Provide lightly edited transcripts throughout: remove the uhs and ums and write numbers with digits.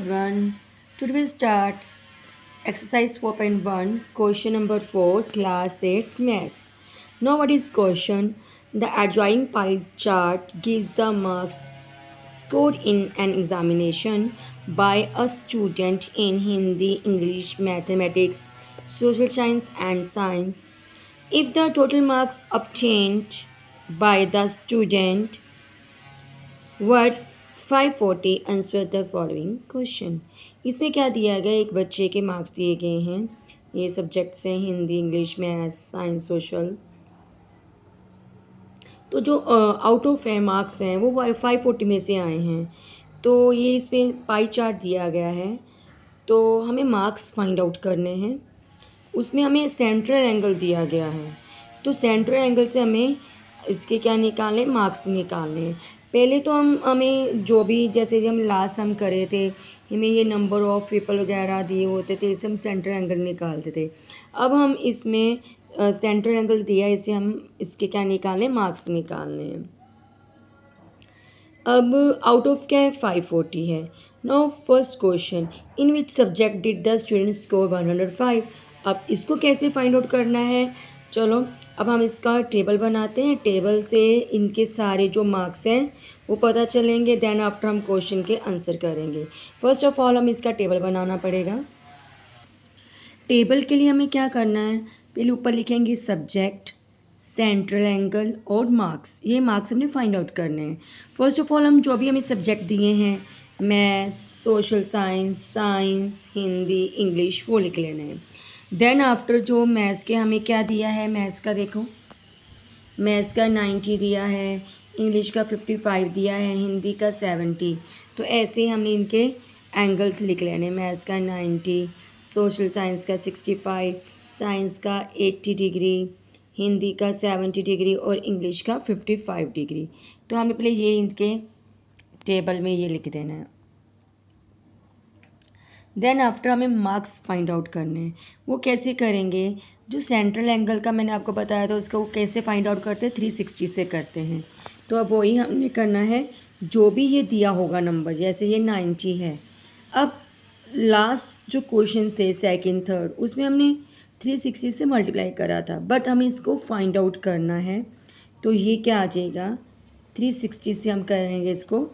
everyone. Today we start exercise 4.1, question number 4, class 8 maths. Now what is question? The adjoining pie chart gives the marks scored in an examination by a student in Hindi, English, mathematics, social science and science. If the total marks obtained by the student word 540 answer the following question. इसमें क्या दिया गया, एक बच्चे के marks दिए गए हैं। ये सब्जेक्ट्स हैं Hindi, English, maths, science, social. तो जो आउट ऑफ है मार्क्स हैं वो 540 में से आए हैं। तो ये इसमें पाई चार्ट दिया गया है। तो हमें मार्क्स फाइंड आउट करने हैं। उसमें हमें सेंट्रल एंगल दिया गया है। तो सेंट्रल एंगल से हमें इसके क्या निकालने, मार्क्स निकालने हैं। पहले तो हमें जो भी जैसे हम लास्ट हम करे थे, हमें ये नंबर ऑफ पीपल वगैरह दिए होते थे, इससे हम सेंट्रल एंगल निकालते थे। अब हम इसमें सेंट्रल एंगल दिया, इसे हम इसके क्या निकालें, मार्क्स निकालने हैं। अब आउट ऑफ क्या है, 540 है। Now first question, in which subject did the student score 105। अब इसको कैसे फाइंड आउट करना है, चलो अब हम इसका टेबल बनाते हैं। टेबल से इनके सारे जो मार्क्स हैं वो पता चलेंगे। देन आफ्टर हम क्वेश्चन के आंसर करेंगे। फर्स्ट ऑफ ऑल हम इसका टेबल बनाना पड़ेगा। टेबल के लिए हमें क्या करना है, पहले ऊपर लिखेंगे सब्जेक्ट, सेंट्रल एंगल और मार्क्स। ये मार्क्स हमने फाइंड आउट करने हैं। फर्स्ट ऑफ ऑल हम जो भी हमें सब्जेक्ट दिए हैं, maths, social science, science, Hindi, English, वो लिख लेने हैं। देन आफ्टर जो मैथ्स के हमें क्या दिया है, मैथ्स का देखो, मैथ्स का 90 दिया है, इंग्लिश का 55 दिया है, हिंदी का 70। तो ऐसे ही हमने इनके एंगल्स लिख लेने। मैथ्स का 90, सोशल साइंस का 65, साइंस का 80 डिग्री, हिंदी का 70 डिग्री और इंग्लिश का 55 डिग्री। तो हमें पहले ये इनके टेबल में ये लिख देना है। देन आफ्टर हमें मार्क्स फाइंड आउट करने हैं। वो कैसे करेंगे, जो सेंट्रल एंगल का मैंने आपको बताया था उसको वो कैसे फाइंड आउट करते हैं, 360 से करते हैं। तो अब वही हमने करना है, जो भी ये दिया होगा नंबर, जैसे ये 90 है। अब लास्ट जो क्वेश्चन थे सेकंड थर्ड, उसमें हमने 360 से मल्टीप्लाई करा था, बट हमें इसको फाइंड आउट करना है। तो ये क्या आ जाएगा, 360 से हम करेंगे इसको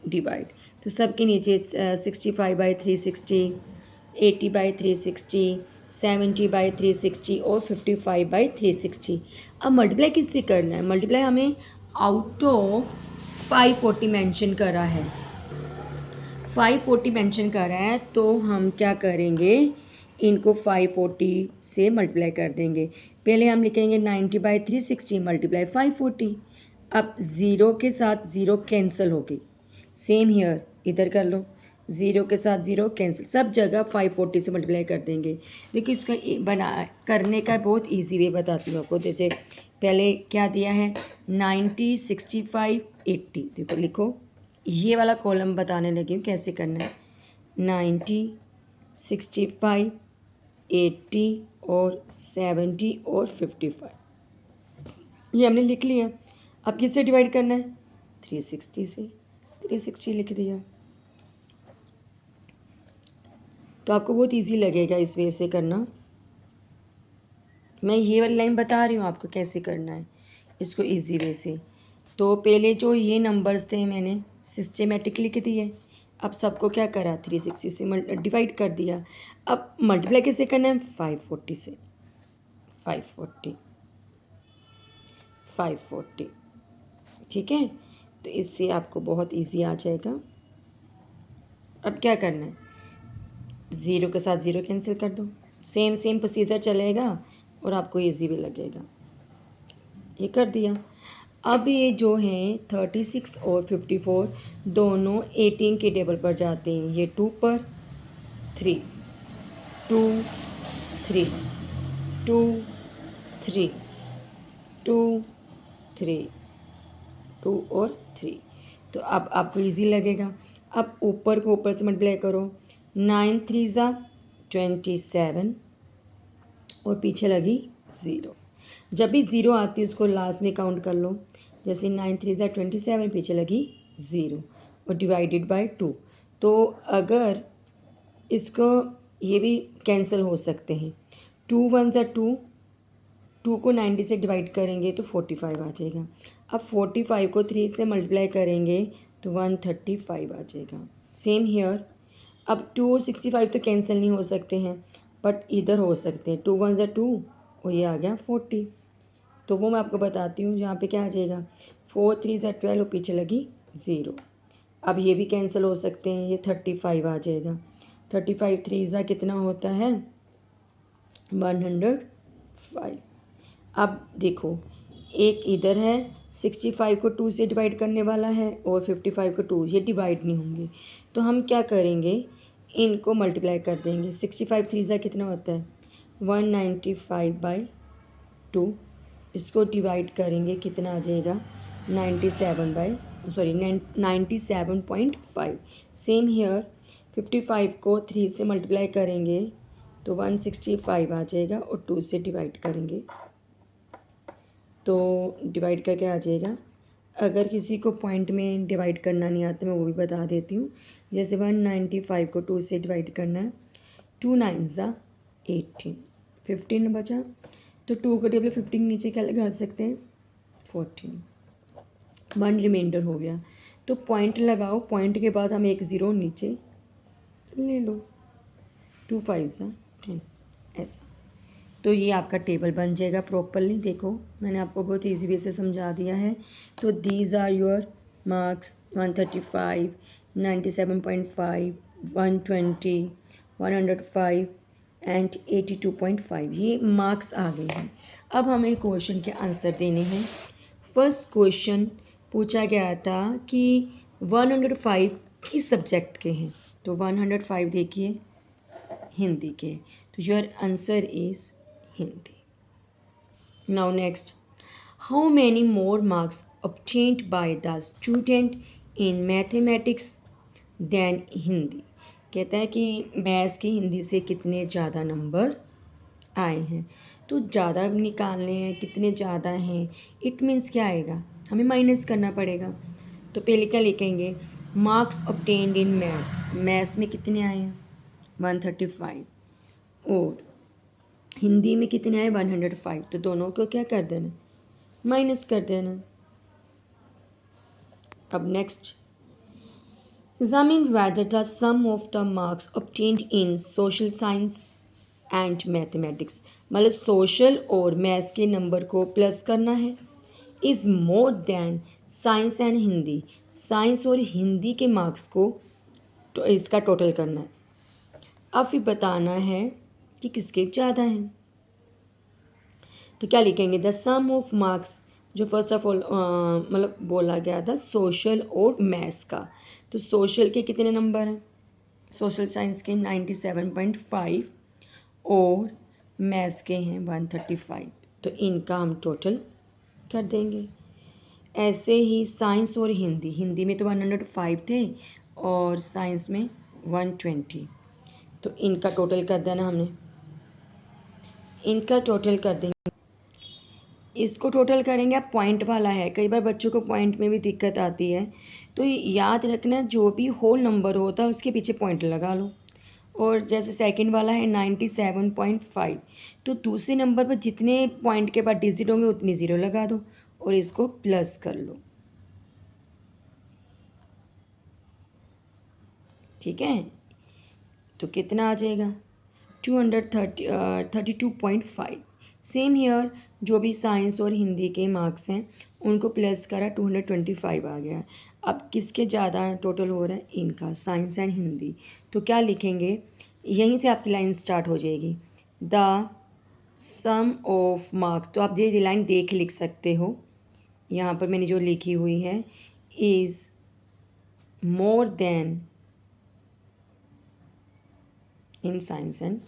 डिवाइड। तो सबके नीचे 65/360, 80/360, 70/360 और 55/360। अब मल्टीप्लाई किससे करना है, मल्टीप्लाई हमें आउट ऑफ 540 मेंशन करा है। 540 मेंशन करा है तो हम क्या करेंगे, इनको 540 से मल्टीप्लाई कर देंगे। पहले हम लिखेंगे 90/360 मल्टीप्लाई 540। अब ज़ीरो के साथ ज़ीरो कैंसिल हो गई। सेम हियर, इधर कर लो, ज़ीरो के साथ ज़ीरो कैंसिल, सब जगह 540 से मल्टीप्लाई कर देंगे। देखिए इसका बना करने का बहुत इजी वे बताती हूँ आपको। जैसे पहले क्या दिया है, 90, 65, 80। देखो लिखो, ये वाला कॉलम बताने लगी हूँ कैसे करना है। 90, 65, 80 और 70 और 55, ये हमने लिख लिया। अब किससे डिवाइड करना है, 360 से। 360 लिख दिया। तो आपको बहुत इजी लगेगा इस वे से करना। मैं ये वाली लाइन बता रही हूँ आपको कैसे करना है इसको इजी वे से। तो पहले जो ये नंबर्स थे मैंने सिस्टेमेटिक लिख दिए। अब सबको क्या करा, 360 से डिवाइड कर दिया। अब मल्टीप्लाई किससे करना है, 540 से। 540, 540, ठीक है। तो इससे आपको बहुत इजी आ जाएगा। अब क्या करना है, ज़ीरो के साथ ज़ीरो कैंसिल कर दो। सेम प्रोसीजर चलेगा और आपको इजी भी लगेगा। ये कर दिया। अब ये जो हैं 36 और 54 दोनों 18 के टेबल पर जाते हैं। ये 2 पर 3, 2, 3, 2, 3, 2, 3, 2 और 3। तो अब आपको इजी लगेगा। अब ऊपर को ऊपर से मल्टीप्लाई करो, 9 3 ज़ा 27 और पीछे लगी 0। जब भी 0 आती है उसको लास्ट में काउंट कर लो। जैसे 9 3 ज़ा 27, पीछे लगी 0 और डिवाइडेड बाय 2। तो अगर इसको ये भी कैंसिल हो सकते हैं। 2 वन ज़ा 2, 2 को 90 से डिवाइड करेंगे तो 45 आ जाएगा। अब 45 को 3 से मल्टीप्लाई करेंगे तो 135 आ जाएगा। Same here. अब 2 और 65 तो कैंसिल नहीं हो सकते हैं, बट इधर हो सकते हैं। 2 वन ज़ा 2 और ये आ गया 40। तो वो मैं आपको बताती हूँ। यहाँ पे क्या आ जाएगा, 4 3 ज़ा 12 और पीछे लगी 0। अब ये भी कैंसिल हो सकते हैं, ये 35 आ जाएगा। 35 3 ज़ा कितना होता है, 105। अब देखो, एक इधर है, 65 को 2 से डिवाइड करने वाला है और 55 को 2, ये डिवाइड नहीं होंगे। तो हम क्या करेंगे, इनको मल्टीप्लाई कर देंगे। 65 3 ज़ा कितना होता है, 195/2। इसको डिवाइड करेंगे, कितना आ जाएगा, 97/97.5। Same here. 55 को 3 से मल्टीप्लाई करेंगे तो 165 आ जाएगा और 2 से डिवाइड करेंगे तो डिवाइड करके आ जाएगा। अगर किसी को पॉइंट में डिवाइड करना नहीं आता, मैं वो भी बता देती हूँ। जैसे 195 को 2 से डिवाइड करना है, 2 9 ज़ा 18, 15 बचा। तो 2 को टेबल 15 नीचे क्या लगा सकते हैं, 14, 1 रिमाइंडर हो गया। तो पॉइंट लगाओ, पॉइंट के बाद हम एक ज़ीरो नीचे ले लो। 2 5 ज़ा 10, ऐसा। तो ये आपका टेबल बन जाएगा प्रॉपरली। देखो, मैंने आपको बहुत इजी वे से समझा दिया है। तो these are your marks, 135, 97.5, 120, 105 and 82.5। ये मार्क्स आ गए हैं। अब हमें क्वेश्चन के आंसर देने हैं। फर्स्ट क्वेश्चन पूछा गया था कि 105 किस सब्जेक्ट के हैं। तो 105 देखिए हिंदी के। तो your answer is Hindi. Now next, how many more marks obtained by the student in mathematics than Hindi? कहता है कि मैथ्स की हिंदी से कितने ज़्यादा नंबर आए हैं। तो ज़्यादा निकालने हैं, कितने ज़्यादा हैं, इट मीन्स क्या आएगा, हमें माइनस करना पड़ेगा। तो पहले क्या लिखेंगे, marks obtained in maths, maths में कितने आए हैं 135, और हिंदी में कितने आए 105। तो दोनों को क्या कर देना, माइनस कर देना। अब next, examine whether the sum of the marks obtained in social science and mathematics, मतलब सोशल और मैथ्स के नंबर को प्लस करना है, is more than science and Hindi, science और हिंदी के मार्क्स को तो इसका टोटल करना है। अब फिर बताना है कि किसके ज़्यादा हैं। तो क्या लिखेंगे, द सम ऑफ मार्क्स, जो फर्स्ट ऑफ ऑल मतलब बोला गया था सोशल और मैथ्स का। तो सोशल के कितने नंबर हैं, सोशल साइंस के 97.5 और मैथ्स के हैं 135। तो इनका हम टोटल कर देंगे। ऐसे ही साइंस और हिंदी, हिंदी में तो 105 थे और साइंस में 120। तो इनका टोटल कर देना हमने, इनका टोटल कर देंगे। इसको टोटल करेंगे, अब पॉइंट वाला है, कई बार बच्चों को पॉइंट में भी दिक्कत आती है। तो याद रखना, जो भी होल नंबर होता है उसके पीछे पॉइंट लगा लो। और जैसे सेकंड वाला है 97.5, तो दूसरे नंबर पर जितने पॉइंट के बाद डिजिट होंगे उतनी ज़ीरो लगा दो और इसको प्लस कर लो। ठीक है, तो कितना आ जाएगा 232.5। सेम हियर, जो भी साइंस और हिंदी के मार्क्स हैं उनको प्लस करा, 225 आ गया। अब किसके ज़्यादा टोटल हो रहा है, इनका, साइंस एंड हिंदी। तो क्या लिखेंगे, यहीं से आपकी लाइन स्टार्ट हो जाएगी, द सम ऑफ मार्क्स। तो आप ये लाइन देख लिख सकते हो, यहाँ पर मैंने जो लिखी हुई है, is more then in science and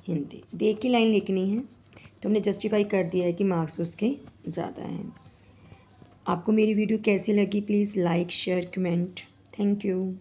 Hindi. देख के लाइन लिखनी है। तो हमने जस्टिफाई कर दिया है कि मार्क्स उसके ज़्यादा हैं। आपको मेरी वीडियो कैसी लगी, please like share comment. Thank you.